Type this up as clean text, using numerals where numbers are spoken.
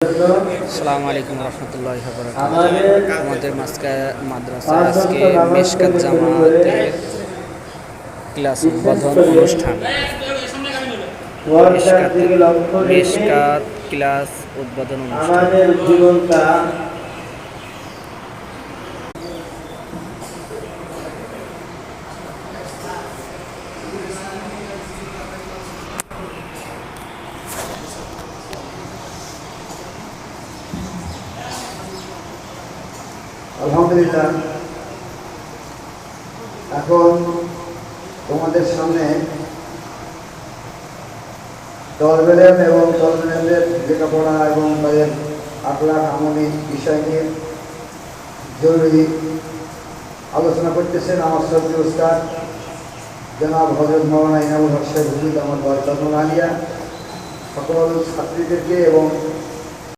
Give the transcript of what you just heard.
আসসালামু আলাইকুম রহমতুল্লাহি ওয়া বারাকাতুহু। আমাদের মাদ্রাসায় আজকে মিশকাত জামাতের ক্লাস উদ্বোধন অনুষ্ঠান। মিশকাত ক্লাস উদ্বোধন অনুষ্ঠান। আমাদের জীবনটা আলহামদুলিল্লাহ। এখন তোমাদের সামনে তলবেলেম এবং তলবেলেমদের লেখাপড়া এবং তাদের আখলাক আমলি বিষয় নিয়ে জরুরি আলোচনা করতেছেন আমার শ্রদ্ধেয় উস্তাদ জনাব হযরত মাওলানা ইনামুল হক সাহেব হুজুর আমার বয়স আলিয়া। সকল ছাত্রীদেরকে এবং